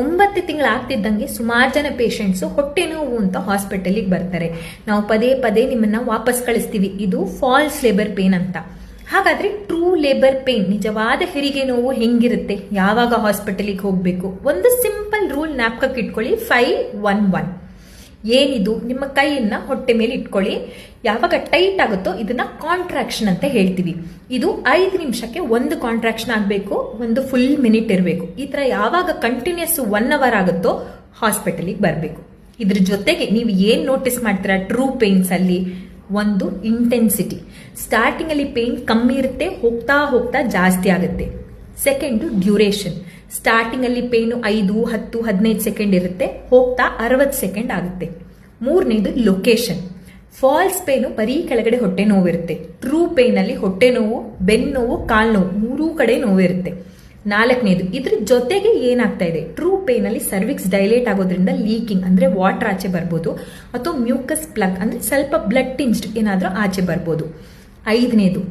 9 ತಿಂಗಳಾಗ್ತಿದ್ದಂಗೆ ಸುಮಾರು ಜನ ಪೇಷಂಟ್ಸ್ ಹೊಟ್ಟೆ ನೋವು ಅಂತ ಹಾಸ್ಪಿಟಲಿಗೆ ಬರ್ತಾರೆ. ನಾವು ಪದೇ ಪದೇ ನಿಮ್ಮನ್ನ ವಾಪಸ್ ಕಳಿಸ್ತೀವಿ, ಇದು ಫಾಲ್ಸ್ ಲೇಬರ್ ಪೇನ್ ಅಂತ. ಹಾಗಾದ್ರೆ ಟ್ರೂ ಲೇಬರ್ ಪೇನ್, ನಿಜವಾದ ಹೆರಿಗೆ ನೋವು ಹೆಂಗಿರುತ್ತೆ, ಯಾವಾಗ ಹಾಸ್ಪಿಟಲಿಗೆ ಹೋಗ್ಬೇಕು? ಒಂದು ಸಿಂಪಲ್ ರೂಲ್ ಜ್ಞಾಪಕಕ್ಕೆ ಇಟ್ಕೊಳ್ಳಿ, 5-1-1. ಏನಿದು? ನಿಮ್ಮ ಕೈಯನ್ನ ಹೊಟ್ಟೆ ಮೇಲೆ ಇಟ್ಕೊಳ್ಳಿ. ಯಾವಾಗ ಟೈಟ್ ಆಗುತ್ತೋ ಇದನ್ನ ಕಾಂಟ್ರಾಕ್ಷನ್ ಅಂತ ಹೇಳ್ತೀವಿ. ಇದು 5 ನಿಮಿಷಕ್ಕೆ ಒಂದು ಕಾಂಟ್ರಾಕ್ಷನ್ ಆಗಬೇಕು, ಒಂದು ಫುಲ್ ಮಿನಿಟ್ ಇರಬೇಕು. ಈ ತರ ಯಾವಾಗ ಕಂಟಿನ್ಯೂಸ್ 1 ಅವರ್ ಆಗುತ್ತೋ ಹಾಸ್ಪಿಟಲಿಗೆ ಬರಬೇಕು. ಇದ್ರ ಜೊತೆಗೆ ನೀವು ಏನ್ ನೋಟಿಸ್ ಮಾಡ್ತೀರಾ ಟ್ರೂ ಪೇನ್ಸ್ ಅಲ್ಲಿ? ಒಂದು ಇಂಟೆನ್ಸಿಟಿ. ಸ್ಟಾರ್ಟಿಂಗ್ ಅಲ್ಲಿ ಪೇನ್ ಕಮ್ಮಿ ಇರುತ್ತೆ, ಹೋಗ್ತಾ ಹೋಗ್ತಾ ಜಾಸ್ತಿ ಆಗುತ್ತೆ. Second, duration. ಸ್ಟಾರ್ಟಿಂಗ್ ಅಲ್ಲಿ ಪೇನು 5, 10, 15 ಸೆಕೆಂಡ್ ಇರುತ್ತೆ, ಹೋಗ್ತಾ 60 ಸೆಕೆಂಡ್ ಆಗುತ್ತೆ. ಮೂರನೇದು ಲೊಕೇಶನ್. ಫಾಲ್ಸ್ ಪೇನು ಬರೀ ಕೆಳಗಡೆ ಹೊಟ್ಟೆ ನೋವು ಇರುತ್ತೆ. ಟ್ರೂ ಪೇನ್ ಅಲ್ಲಿ ಹೊಟ್ಟೆ ನೋವು, ಬೆನ್ನು ನೋವು, ಕಾಲ್ ನೋವು, ಮೂರೂ ಕಡೆ ನೋವು ಇರುತ್ತೆ. ನಾಲ್ಕನೇದು, ಇದ್ರ ಜೊತೆಗೆ ಏನಾಗ್ತಾ ಇದೆ? ಟ್ರೂ ಪೇನ್ ಅಲ್ಲಿ ಸರ್ವಿಕ್ಸ್ ಡೈಲೇಟ್ ಆಗೋದ್ರಿಂದ ಲೀಕಿಂಗ್ ಅಂದ್ರೆ ವಾಟರ್ ಆಚೆ ಬರ್ಬೋದು, ಅಥವಾ ಮ್ಯೂಕಸ್ ಪ್ಲಗ್ ಅಂದ್ರೆ ಸ್ವಲ್ಪ ಬ್ಲಡ್ ಟಿಂಜ್ಡ್ ಏನಾದ್ರೂ ಆಚೆ ಬರ್ಬೋದು. ಐದನೇದು,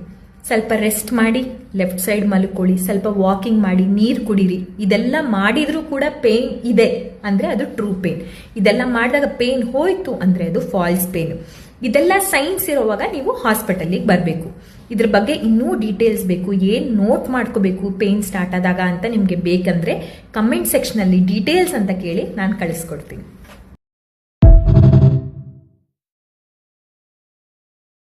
ಸ್ವಲ್ಪ ರೆಸ್ಟ್ ಮಾಡಿ, ಲೆಫ್ಟ್ ಸೈಡ್ ಮಲ್ಕೊಳ್ಳಿ, ಸ್ವಲ್ಪ ವಾಕಿಂಗ್ ಮಾಡಿ, ನೀರು ಕುಡೀರಿ. ಇದೆಲ್ಲ ಮಾಡಿದ್ರೂ ಕೂಡ ಪೇನ್ ಇದೆ ಅಂದ್ರೆ ಅದು ಟ್ರೂ ಪೇನ್. ಇದೆಲ್ಲ ಮಾಡಿದಾಗ ಪೇನ್ ಹೋಯ್ತು ಅಂದ್ರೆ ಅದು ಫಾಲ್ಸ್ ಪೇನ್. ಇದೆಲ್ಲ ಸೈನ್ಸ್ ಇರುವಾಗ ನೀವು ಹಾಸ್ಪಿಟಲಿಗೆ ಬರಬೇಕು. ಇದ್ರ ಬಗ್ಗೆ ಇನ್ನೂ ಡೀಟೇಲ್ಸ್ ಬೇಕು, ಏನ್ ನೋಟ್ ಮಾಡ್ಕೋಬೇಕು ಪೇನ್ ಸ್ಟಾರ್ಟ್ ಆದಾಗ ಅಂತ ನಿಮ್ಗೆ ಬೇಕಂದ್ರೆ ಕಮೆಂಟ್ ಸೆಕ್ಷನ್ ಅಲ್ಲಿ ಡೀಟೇಲ್ಸ್ ಅಂತ ಕೇಳಿ ನಾನು ಕಳಿಸ್ಕೊಡ್ತೀನಿ.